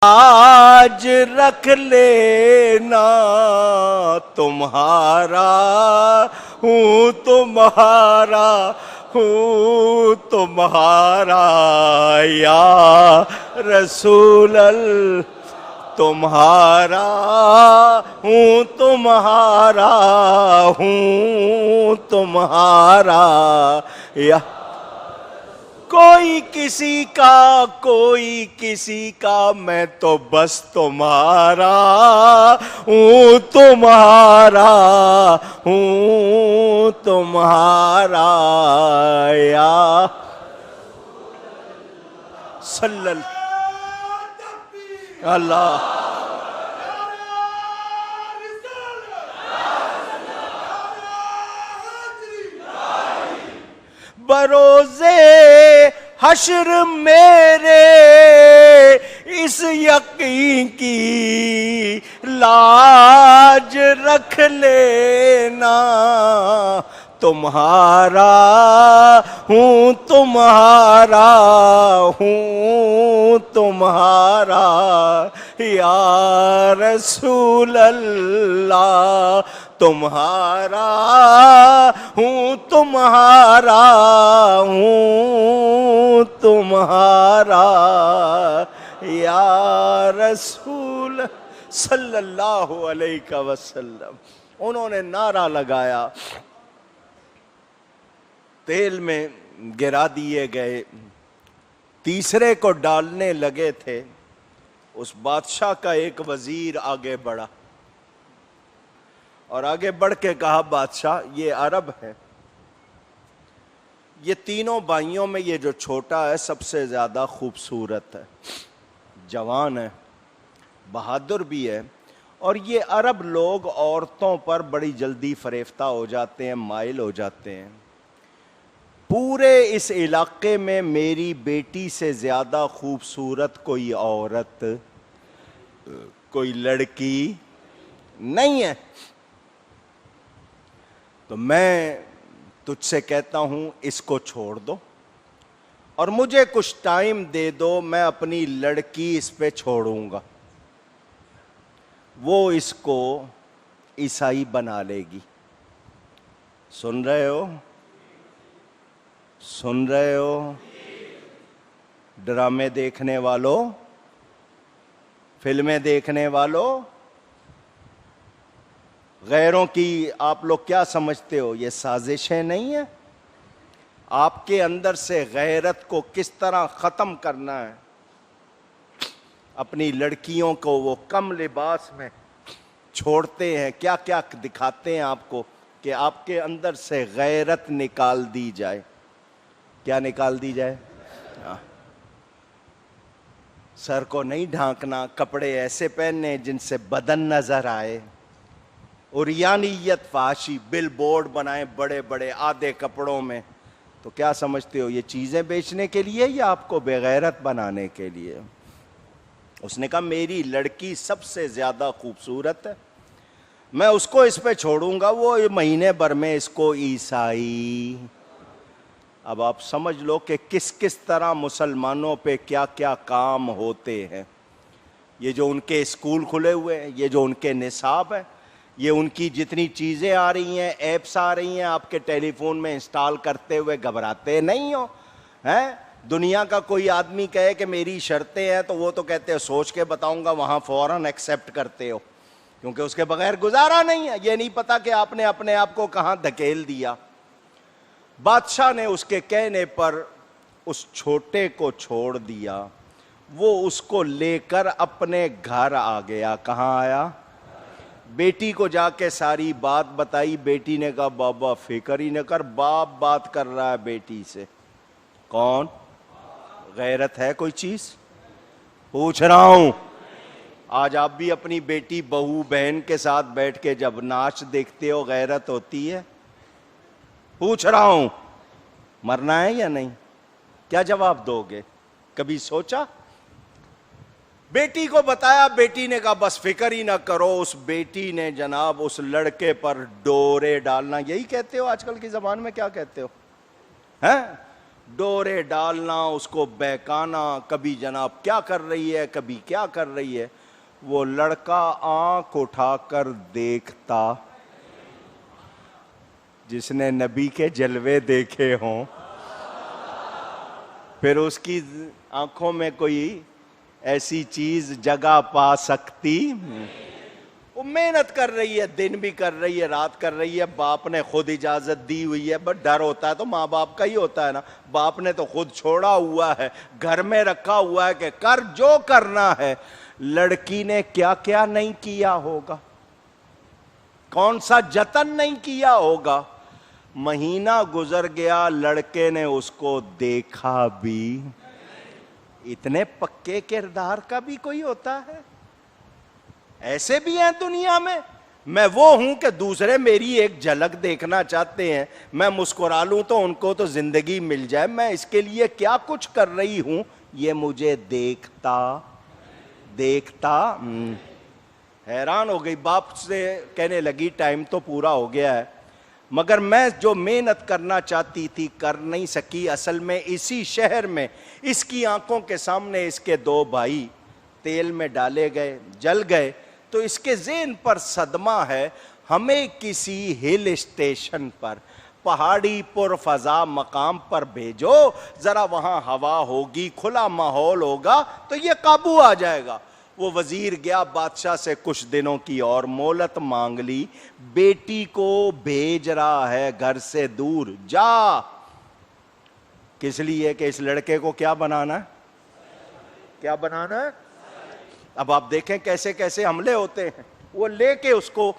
آج رکھ لینا تمہارا ہوں تمہارا ہوں تمہارا یا رسول اللہ تمہارا ہوں تمہارا ہوں تمہارا یا کوئی کسی کا میں تو بس تمہارا ہوں تمہارا ہوں تمہارا یا صلی اللہ بروزے حشر میرے اس یقین کی لاج رکھ لینا تمہارا ہوں تمہارا ہوں تمہارا یا رسول اللہ تمہارا ہوں تمہارا ہوں تمہارا یا رسول صلی اللہ علیہ وسلم. انہوں نے نعرہ لگایا، تیل میں گرا دیے گئے، تیسرے کو ڈالنے لگے تھے. اس بادشاہ کا ایک وزیر آگے بڑھا اور آگے بڑھ کے کہا، بادشاہ یہ عرب ہے، یہ تینوں بھائیوں میں یہ جو چھوٹا ہے سب سے زیادہ خوبصورت ہے، جوان ہے، بہادر بھی ہے، اور یہ عرب لوگ عورتوں پر بڑی جلدی فریفتہ ہو جاتے ہیں، مائل ہو جاتے ہیں. پورے اس علاقے میں میری بیٹی سے زیادہ خوبصورت کوئی عورت، کوئی لڑکی نہیں ہے. تو میں تجھ سے کہتا ہوں اس کو چھوڑ دو اور مجھے کچھ ٹائم دے دو، میں اپنی لڑکی اس پہ چھوڑوں گا، وہ اس کو عیسائی بنا لے گی. سن رہے ہو؟ سن رہے ہو؟ ڈرامے دیکھنے والوں، فلمیں دیکھنے والوں، غیروں کی آپ لوگ کیا سمجھتے ہو یہ سازشیں نہیں ہیں؟ آپ کے اندر سے غیرت کو کس طرح ختم کرنا ہے. اپنی لڑکیوں کو وہ کم لباس میں چھوڑتے ہیں، کیا کیا دکھاتے ہیں آپ کو کہ آپ کے اندر سے غیرت نکال دی جائے. کیا نکال دی جائے؟ سر کو نہیں ڈھانکنا، کپڑے ایسے پہننے جن سے بدن نظر آئے، عریانیت فحاشی، بل بورڈ بنائیں بڑے بڑے آدھے کپڑوں میں. تو کیا سمجھتے ہو یہ چیزیں بیچنے کے لیے یا آپ کو بغیرت بنانے کے لیے؟ اس نے کہا میری لڑکی سب سے زیادہ خوبصورت ہے، میں اس کو اس پہ چھوڑوں گا، وہ مہینے بھر میں اس کو عیسائی. اب آپ سمجھ لو کہ کس کس طرح مسلمانوں پہ کیا کیا کام ہوتے ہیں. یہ جو ان کے اسکول کھلے ہوئے ہیں، یہ جو ان کے نصاب ہے، یہ ان کی جتنی چیزیں آ رہی ہیں، ایپس آ رہی ہیں، آپ کے ٹیلی فون میں انسٹال کرتے ہوئے گھبراتے نہیں ہو ہیں؟ دنیا کا کوئی آدمی کہے کہ میری شرطیں ہیں تو وہ تو کہتے ہیں سوچ کے بتاؤں گا، وہاں فوراً ایکسیپٹ کرتے ہو کیونکہ اس کے بغیر گزارا نہیں ہے. یہ نہیں پتا کہ آپ نے اپنے آپ کو کہاں دھکیل دیا. بادشاہ نے اس کے کہنے پر اس چھوٹے کو چھوڑ دیا، وہ اس کو لے کر اپنے گھر آ گیا. کہاں آیا؟ بیٹی کو جا کے ساری بات بتائی. بیٹی نے کہا بابا فکر ہی نہ کر، باپ بات کر رہا ہے بیٹی سے. کون؟ غیرت ہے کوئی چیز؟ پوچھ رہا ہوں. آج آپ بھی اپنی بیٹی بہو بہن کے ساتھ بیٹھ کے جب ناچ دیکھتے ہو غیرت ہوتی ہے؟ پوچھ رہا ہوں. مرنا ہے یا نہیں؟ کیا جواب دو گے؟ کبھی سوچا؟ بیٹی کو بتایا، بیٹی نے کہا بس فکر ہی نہ کرو. اس بیٹی نے جناب اس لڑکے پر ڈورے ڈالنا، یہی کہتے ہو آج کل کی زبان میں کیا کہتے ہو ہیں؟ ڈورے ڈالنا، اس کو بہکانا، کبھی جناب کیا کر رہی ہے، کبھی کیا کر رہی ہے. وہ لڑکا آنکھ اٹھا کر دیکھتا. جس نے نبی کے جلوے دیکھے ہوں پھر اس کی آنکھوں میں کوئی ایسی چیز جگہ پا سکتی. وہ محنت کر رہی ہے، دن بھی کر رہی ہے، رات کر رہی ہے، باپ نے خود اجازت دی ہوئی ہے. بس ڈر ہوتا ہے تو ماں باپ کا ہی ہوتا ہے نا. باپ نے تو خود چھوڑا ہوا ہے، گھر میں رکھا ہوا ہے کہ کر جو کرنا ہے. لڑکی نے کیا کیا نہیں کیا ہوگا، کون سا جتن نہیں کیا ہوگا. مہینہ گزر گیا، لڑکے نے اس کو دیکھا بھی. اتنے پکے کردار کا بھی کوئی ہوتا ہے؟ ایسے بھی ہیں دنیا میں. میں وہ ہوں کہ دوسرے میری ایک جھلک دیکھنا چاہتے ہیں، میں مسکرا لوں تو ان کو تو زندگی مل جائے. میں اس کے لیے کیا کچھ کر رہی ہوں، یہ مجھے دیکھتا. حیران ہو گئی. باپ سے کہنے لگی ٹائم تو پورا ہو گیا ہے، مگر میں جو محنت کرنا چاہتی تھی کر نہیں سکی. اصل میں اسی شہر میں اس کی آنکھوں کے سامنے اس کے 2 بھائی تیل میں ڈالے گئے، جل گئے. تو اس کے ذہن پر صدمہ ہے، ہمیں کسی ہل اسٹیشن پر، پہاڑی پر فضا مقام پر بھیجو، ذرا وہاں ہوا ہوگی، کھلا ماحول ہوگا تو یہ قابو آ جائے گا. وہ وزیر گیا، بادشاہ سے کچھ دنوں کی اور مہلت مانگ لی. بیٹی کو بھیج رہا ہے گھر سے دور. جا. کس لیے کہ اس لڑکے کو کیا بنانا ہے، کیا بنانا ہے. اب آپ دیکھیں کیسے کیسے حملے ہوتے ہیں. وہ لے کے اس کو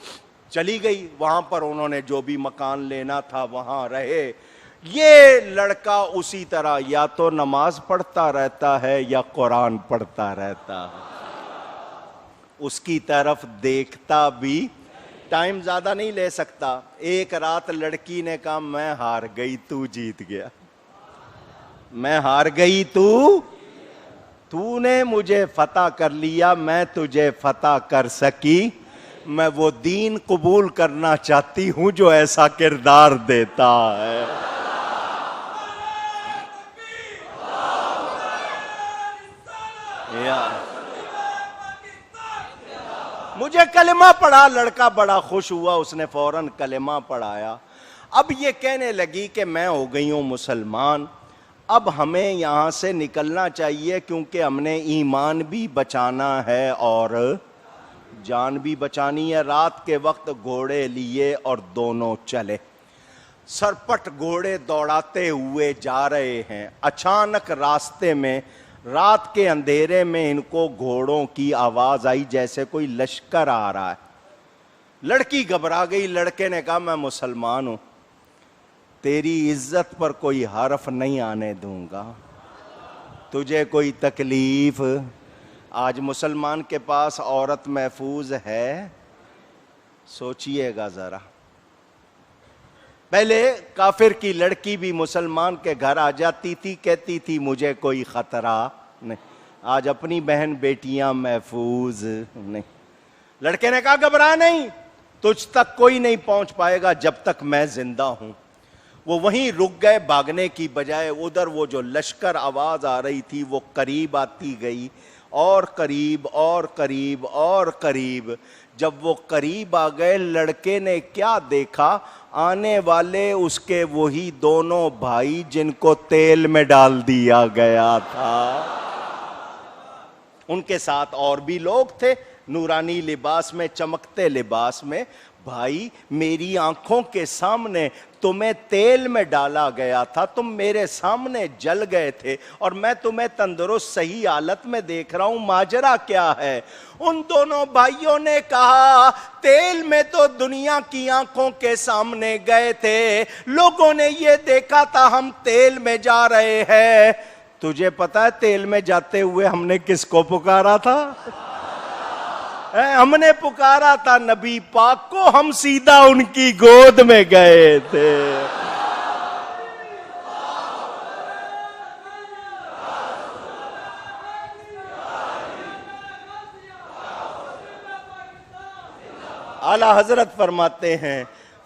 چلی گئی. وہاں پر انہوں نے جو بھی مکان لینا تھا وہاں رہے. یہ لڑکا اسی طرح یا تو نماز پڑھتا رہتا ہے یا قرآن پڑھتا رہتا ہے. اس کی طرف دیکھتا بھی. ٹائم زیادہ نہیں لے سکتا. ایک رات لڑکی نے کہا میں ہار گئی، تو جیت گیا. میں ہار گئی، تو نے مجھے فتح کر لیا، میں تجھے فتح کر سکی. میں وہ دین قبول کرنا چاہتی ہوں جو ایسا کردار دیتا ہے. مجھے کلمہ پڑھا. لڑکا بڑا خوش ہوا، اس نے فوراً کلمہ پڑھایا. اب یہ کہنے لگی کہ میں ہو گئی ہوں مسلمان، اب ہمیں یہاں سے نکلنا چاہیے کیونکہ ہم نے ایمان بھی بچانا ہے اور جان بھی بچانی ہے. رات کے وقت گھوڑے لیے اور دونوں چلے. سرپٹ گھوڑے دوڑاتے ہوئے جا رہے ہیں. اچانک راستے میں رات کے اندھیرے میں ان کو گھوڑوں کی آواز آئی جیسے کوئی لشکر آ رہا ہے. لڑکی گھبرا گئی. لڑکے نے کہا میں مسلمان ہوں، تیری عزت پر کوئی حرف نہیں آنے دوں گا، تجھے کوئی تکلیف. آج مسلمان کے پاس عورت محفوظ ہے؟ سوچئے گا ذرا. پہلے کافر کی لڑکی بھی مسلمان کے گھر آ جاتی تھی، کہتی تھی مجھے کوئی خطرہ نہیں. آج اپنی بہن بیٹیاں محفوظ نہیں. لڑکے نے کہا گھبرا نہیں، تجھ تک کوئی نہیں پہنچ پائے گا جب تک میں زندہ ہوں. وہ وہیں رک گئے بھاگنے کی بجائے. ادھر وہ جو لشکر آواز آ رہی تھی وہ قریب آتی گئی، اور قریب اور قریب اور قریب. جب وہ قریب آ گئے لڑکے نے کیا دیکھا؟ آنے والے اس کے وہی دونوں بھائی جن کو تیل میں ڈال دیا گیا تھا. ان کے ساتھ اور بھی لوگ تھے نورانی لباس میں، چمکتے لباس میں. بھائی میری آنکھوں کے سامنے تمہیں تیل میں ڈالا گیا تھا، تم میرے سامنے جل گئے تھے اور میں تمہیں تندرست صحیح حالت میں دیکھ رہا ہوں، ماجرا کیا ہے؟ ان دونوں بھائیوں نے کہا تیل میں تو دنیا کی آنکھوں کے سامنے گئے تھے، لوگوں نے یہ دیکھا تھا ہم تیل میں جا رہے ہیں. تجھے پتا ہے تیل میں جاتے ہوئے ہم نے کس کو پکارا تھا؟ ہم نے پکارا تھا نبی پاک کو، ہم سیدھا ان کی گود میں گئے تھے. اعلیٰ حضرت فرماتے ہیں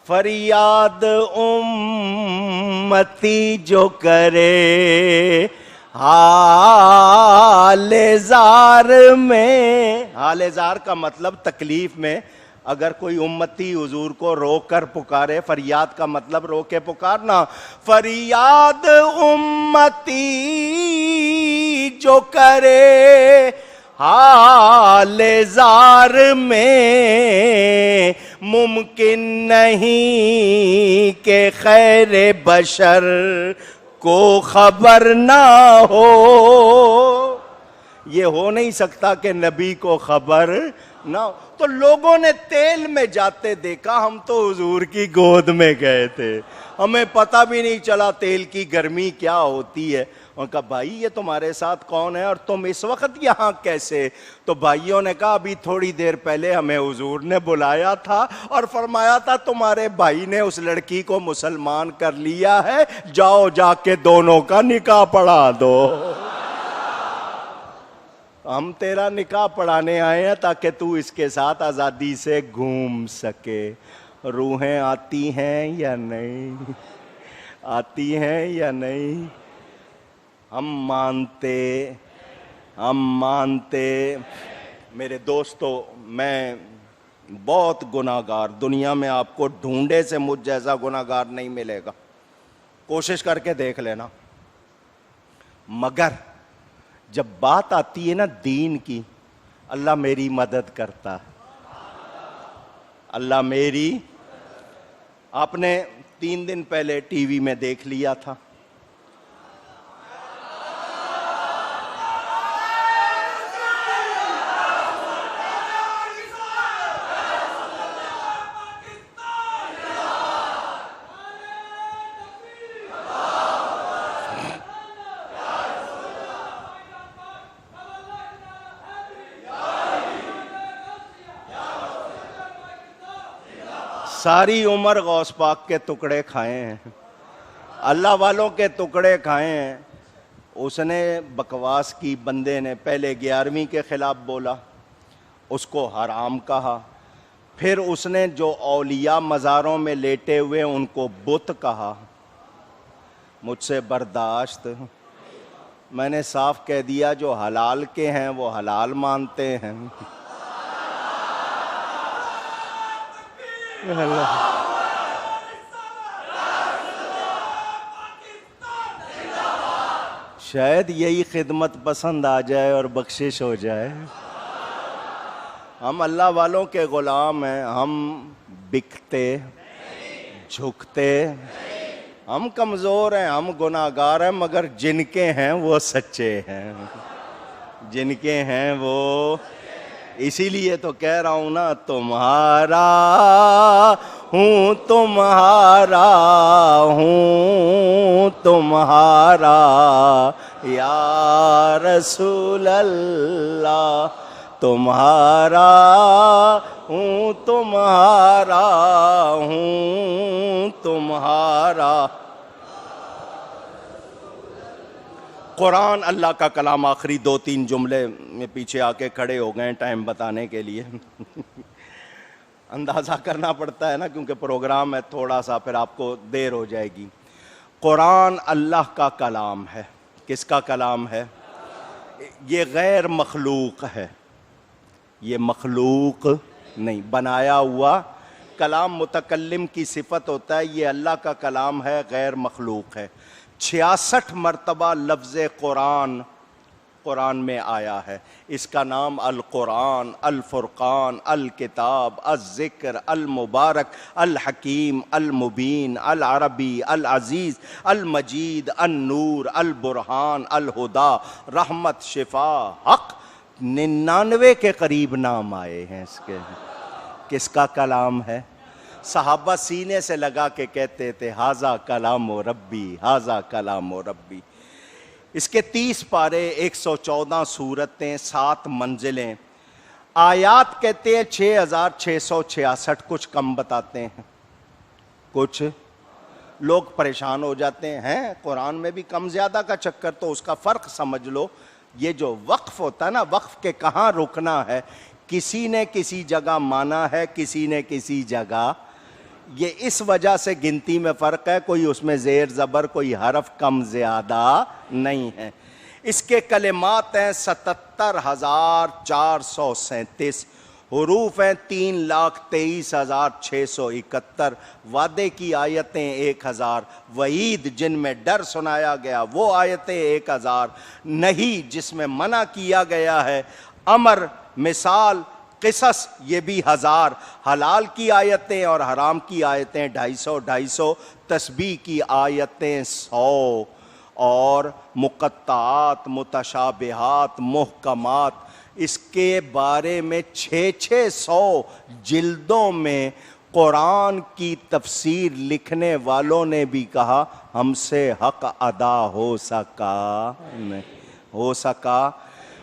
فریاد امتی جو کرے حال زار میں، حال زار کا مطلب تکلیف میں اگر کوئی امتی حضور کو رو کر پکارے، فریاد کا مطلب رو کے پکارنا، فریاد امتی جو کرے حال زار میں، ممکن نہیں کہ خیر بشر کو خبر نہ ہو، یہ ہو نہیں سکتا کہ نبی کو خبر نہ ہو۔ تو لوگوں نے تیل میں جاتے دیکھا، ہم تو حضور کی گود میں گئے تھے، ہمیں پتہ بھی نہیں چلا تیل کی گرمی کیا ہوتی ہے۔ ان کا بھائی یہ تمہارے ساتھ کون ہے اور تم اس وقت یہاں کیسے؟ تو بھائیوں نے کہا ابھی تھوڑی دیر پہلے ہمیں حضور نے بلایا تھا اور فرمایا تھا تمہارے بھائی نے اس لڑکی کو مسلمان کر لیا ہے، جاؤ جا کے دونوں کا نکاح پڑھا دو۔ ہم تیرا نکاح پڑھانے آئے ہیں تاکہ تو اس کے ساتھ آزادی سے گھوم سکے۔ روحیں آتی ہیں یا نہیں؟ آتی ہیں یا نہیں؟ ہم مانتے میرے دوستو، میں بہت گناہگار، دنیا میں آپ کو ڈھونڈے سے مجھ جیسا گناہگار نہیں ملے گا، کوشش کر کے دیکھ لینا، مگر جب بات آتی ہے نا دین کی، اللہ میری مدد کرتا، اللہ میری۔ آپ نے 3 دن پہلے ٹی وی میں دیکھ لیا تھا، ساری عمر غوث پاک کے ٹکڑے کھائے ہیں، اللہ والوں کے ٹکڑے کھائے ہیں۔ اس نے بکواس کی، بندے نے پہلے 11ویں کے خلاف بولا، اس کو حرام کہا، پھر اس نے جو اولیاء مزاروں میں لیٹے ہوئے ان کو بت کہا۔ مجھ سے برداشت، میں نے صاف کہہ دیا جو حلال کے ہیں وہ حلال مانتے ہیں۔ شاید یہی خدمت پسند آ جائے اور بخشش ہو جائے۔ ہم اللہ والوں کے غلام ہیں، ہم بکتے جھکتے، ہم کمزور ہیں، ہم گناہگار ہیں، مگر جن کے ہیں وہ سچے ہیں، جن کے ہیں وہ۔ اسی لیے تو کہہ رہا ہوں نا، تمہارا ہوں تمہارا ہوں تمہارا یا رسول اللہ، تمہارا ہوں تمہارا ہوں تمہارا۔ قرآن اللہ کا کلام، آخری 2-3 جملے میں پیچھے آ کے کھڑے ہو گئے ٹائم بتانے کے لیے۔ اندازہ کرنا پڑتا ہے نا، کیونکہ پروگرام ہے تھوڑا سا، پھر آپ کو دیر ہو جائے گی۔ قرآن اللہ کا کلام ہے۔ کس کا کلام ہے؟ یہ غیر مخلوق ہے، یہ مخلوق نہیں، بنایا ہوا کلام متکلم کی صفت ہوتا ہے، یہ اللہ کا کلام ہے، غیر مخلوق ہے۔ 66 مرتبہ لفظ قرآن قرآن میں آیا ہے۔ اس کا نام القرآن، الفرقان، الکتاب، الذکر، المبارک، الحکیم، المبین، العربی، العزیز، المجید، النور، البرہان، الہدا، رحمت، شفا، حق، 99 کے قریب نام آئے ہیں اس کے۔ کس کا کلام ہے؟ صحابہ سینے سے لگا کے کہتے تھے ھذا کلام ربی، ھذا کلام ربی۔ اس کے 30 پارے، 114 سورتیں، 7 منزلیں، آیات کہتے ہیں 6666، کچھ کم بتاتے ہیں، کچھ لوگ پریشان ہو جاتے ہیں قرآن میں بھی کم زیادہ کا چکر، تو اس کا فرق سمجھ لو۔ یہ جو وقف ہوتا ہے نا، وقف کے کہاں رکنا ہے، کسی نے کسی جگہ مانا ہے، کسی نے کسی جگہ۔ یہ اس وجہ سے گنتی میں فرق ہے، کوئی اس میں زیر زبر کوئی حرف کم زیادہ نہیں ہے۔ اس کے کلمات ہیں 77,437، حروف ہیں 3,23,671، وعدے کی آیتیں 1,000، وعید جن میں ڈر سنایا گیا وہ آیتیں 1,000، نہیں جس میں منع کیا گیا ہے، امر، مثال، قصص یہ بھی 1,000، حلال کی آیتیں اور حرام کی آیتیں 250، تسبیح کی آیتیں 100، اور مقطعات، متشابہات، محکمات، اس کے بارے میں 600 جلدوں میں قرآن کی تفسیر لکھنے والوں نے بھی کہا ہم سے حق ادا ہو سکا نہیں ہو سکا۔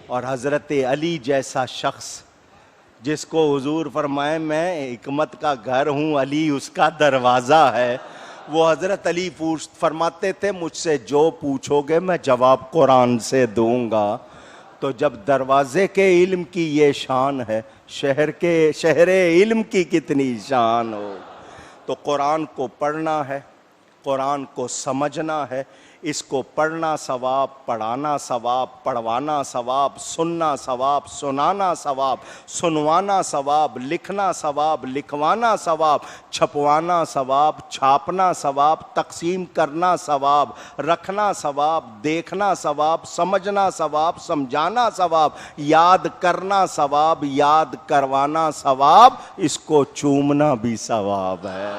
اور حضرت علی جیسا شخص جس کو حضور فرمائے میں حکمت کا گھر ہوں، علی اس کا دروازہ ہے، وہ حضرت علی فرماتے تھے مجھ سے جو پوچھو گے میں جواب قرآن سے دوں گا۔ تو جب دروازے کے علم کی یہ شان ہے، شہر علم کی کتنی شان ہو۔ تو قرآن کو پڑھنا ہے، قرآن کو سمجھنا ہے، اس کو پڑھنا ثواب، پڑھانا ثواب، پڑھوانا ثواب، سننا ثواب، سنانا ثواب، سنوانا ثواب، لکھنا ثواب، لکھوانا ثواب، چھپوانا ثواب، چھاپنا ثواب، تقسیم کرنا ثواب، رکھنا ثواب، دیکھنا ثواب، سمجھنا ثواب، سمجھانا ثواب، یاد کرنا ثواب، یاد کروانا ثواب، اس کو چومنا بھی ثواب ہے۔